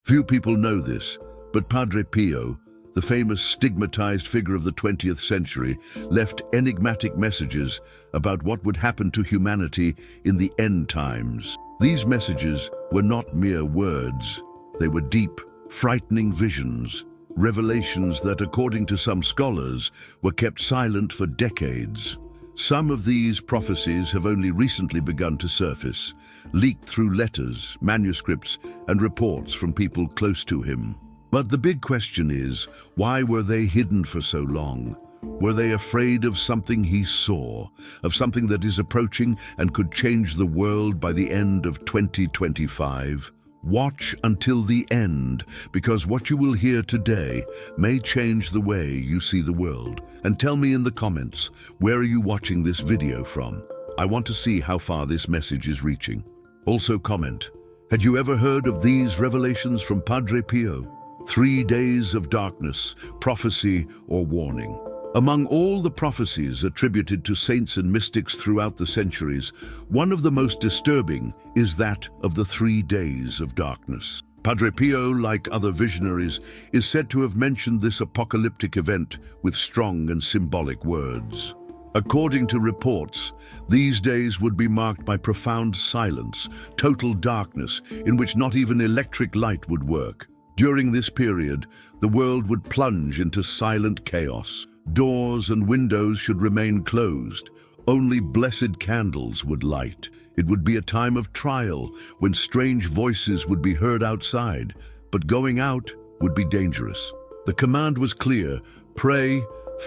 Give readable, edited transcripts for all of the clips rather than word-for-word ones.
Few people know this, but Padre Pio, the famous stigmatized figure of the 20th century, left enigmatic messages about what would happen to humanity in the end times. These messages were not mere words. They were deep, frightening visions, revelations that, according to some scholars, were kept silent for decades. Some of these prophecies have only recently begun to surface, leaked through letters, manuscripts, and reports from people close to him. But the big question is, why were they hidden for so long? Were they afraid of something he saw, of something that is approaching and could change the world by the end of 2025? Watch until the end, because what you will hear today may change the way you see the world. And tell me in the comments, where are you watching this video from? I want to see how far this message is reaching. Also comment, had you ever heard of these revelations from Padre Pio? 3 days of darkness, prophecy or warning. Among all the prophecies attributed to saints and mystics throughout the centuries, one of the most disturbing is that of the 3 days of darkness. Padre Pio, like other visionaries, is said to have mentioned this apocalyptic event with strong and symbolic words. According to reports, these days would be marked by profound silence, total darkness, in which not even electric light would work. During this period, the world would plunge into silent chaos. Doors and windows should remain closed. Only blessed candles would light. It would be a time of trial when strange voices would be heard outside, but going out would be dangerous. The command was clear: pray,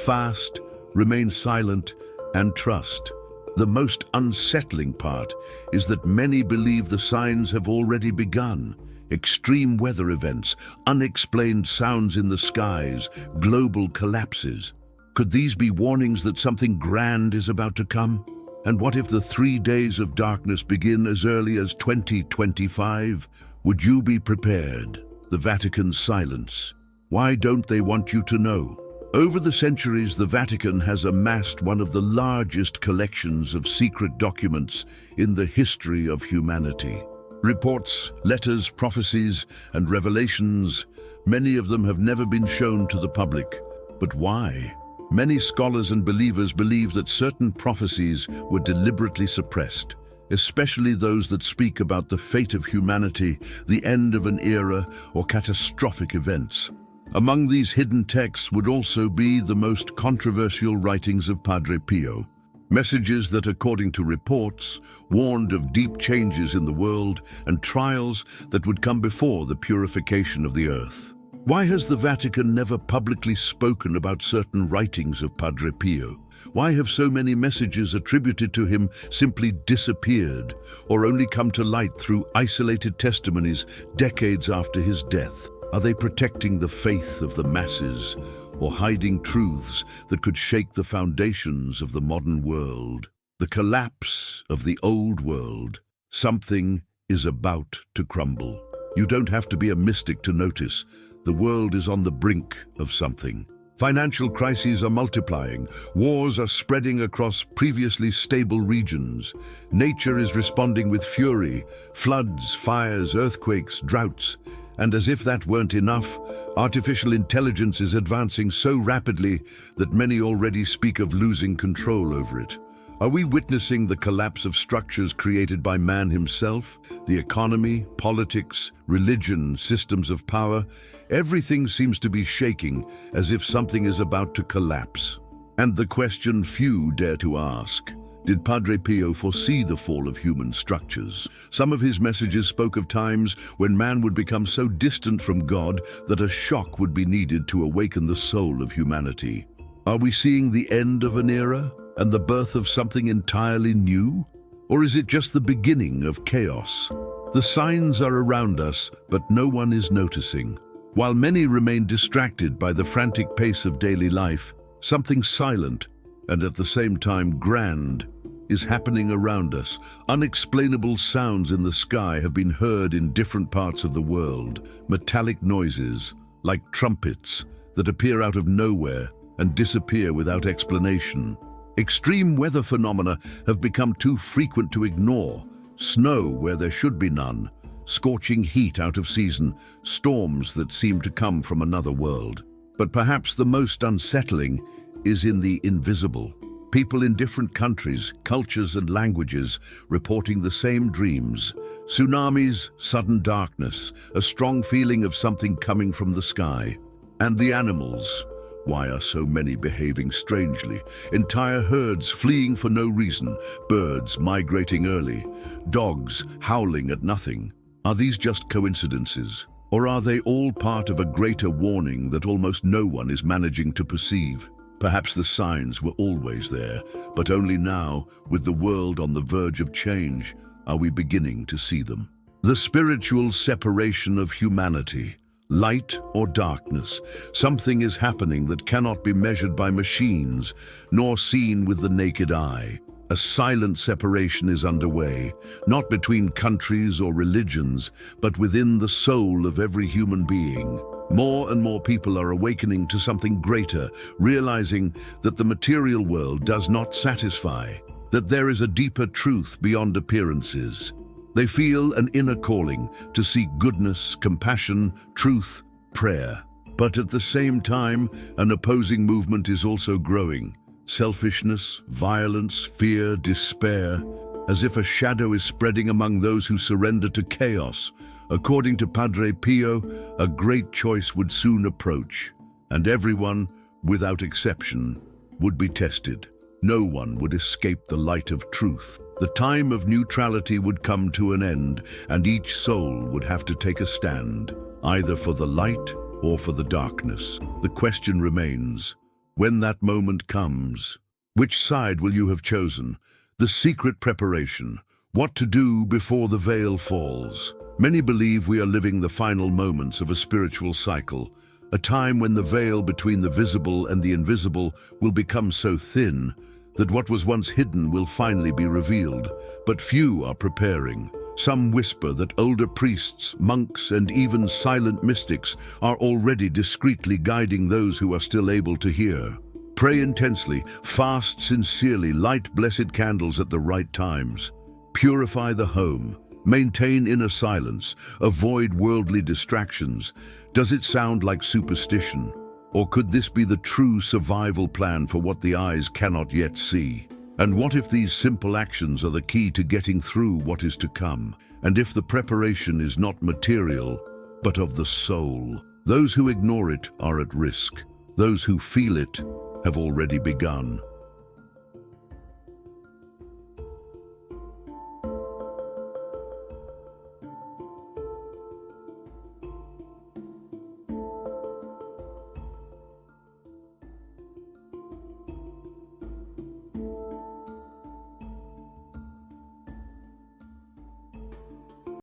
fast, remain silent, and trust. The most unsettling part is that many believe the signs have already begun. Extreme weather events, unexplained sounds in the skies, global collapses. Could these be warnings that something grand is about to come? And what if the 3 days of darkness begin as early as 2025? Would you be prepared? The Vatican's silence. Why don't they want you to know? Over the centuries, the Vatican has amassed one of the largest collections of secret documents in the history of humanity. Reports, letters, prophecies, and revelations, many of them have never been shown to the public. But why? Many scholars and believers believe that certain prophecies were deliberately suppressed, especially those that speak about the fate of humanity, the end of an era, or catastrophic events. Among these hidden texts would also be the most controversial writings of Padre Pio. Messages that, according to reports, warned of deep changes in the world and trials that would come before the purification of the earth. Why has the Vatican never publicly spoken about certain writings of Padre Pio? Why have so many messages attributed to him simply disappeared, or only come to light through isolated testimonies decades after his death? Are they protecting the faith of the masses, or hiding truths that could shake the foundations of the modern world? The collapse of the old world. Something is about to crumble. You don't have to be a mystic to notice. The world is on the brink of something. Financial crises are multiplying. Wars are spreading across previously stable regions. Nature is responding with fury. Floods, fires, earthquakes, droughts. And as if that weren't enough, artificial intelligence is advancing so rapidly that many already speak of losing control over it. Are we witnessing the collapse of structures created by man himself? The economy, politics, religion, systems of power, everything seems to be shaking as if something is about to collapse. And the question few dare to ask: did Padre Pio foresee the fall of human structures? Some of his messages spoke of times when man would become so distant from God that a shock would be needed to awaken the soul of humanity. Are we seeing the end of an era and the birth of something entirely new? Or is it just the beginning of chaos? The signs are around us, but no one is noticing. While many remain distracted by the frantic pace of daily life, something silent and at the same time grand is happening around us. Unexplainable sounds in the sky have been heard in different parts of the world. Metallic noises, like trumpets, that appear out of nowhere and disappear without explanation. Extreme weather phenomena have become too frequent to ignore. Snow where there should be none. scorching heat out of season, storms that seem to come from another world. But perhaps the most unsettling is in the invisible. People in different countries, cultures and languages reporting the same dreams. Tsunamis, sudden darkness, a strong feeling of something coming from the sky. And the animals. Why are so many behaving strangely? Entire herds fleeing for no reason, birds migrating early, dogs howling at nothing. Are these just coincidences? Or are they all part of a greater warning that almost no one is managing to perceive? Perhaps the signs were always there, but only now, with the world on the verge of change, are we beginning to see them. The spiritual separation of humanity. Light or darkness, something is happening that cannot be measured by machines, nor seen with the naked eye. A silent separation is underway, not between countries or religions, but within the soul of every human being. More and more people are awakening to something greater, realizing that the material world does not satisfy, that there is a deeper truth beyond appearances. They feel an inner calling to seek goodness, compassion, truth, prayer. But at the same time, an opposing movement is also growing. Selfishness, violence, fear, despair, as if a shadow is spreading among those who surrender to chaos. According to Padre Pio, a great choice would soon approach, and everyone, without exception, would be tested. No one would escape the light of truth. The time of neutrality would come to an end, and each soul would have to take a stand, either for the light or for the darkness. The question remains, when that moment comes, which side will you have chosen? The secret preparation, what to do before the veil falls. Many believe we are living the final moments of a spiritual cycle, a time when the veil between the visible and the invisible will become so thin that what was once hidden will finally be revealed. But few are preparing. Some whisper that older priests, monks, and even silent mystics are already discreetly guiding those who are still able to hear. Pray intensely, fast sincerely, light blessed candles at the right times. Purify the home. Maintain inner silence, avoid worldly distractions. Does it sound like superstition? Or could this be the true survival plan for what the eyes cannot yet see? And what if these simple actions are the key to getting through what is to come? And if the preparation is not material, but of the soul? Those who ignore it are at risk. Those who feel it have already begun.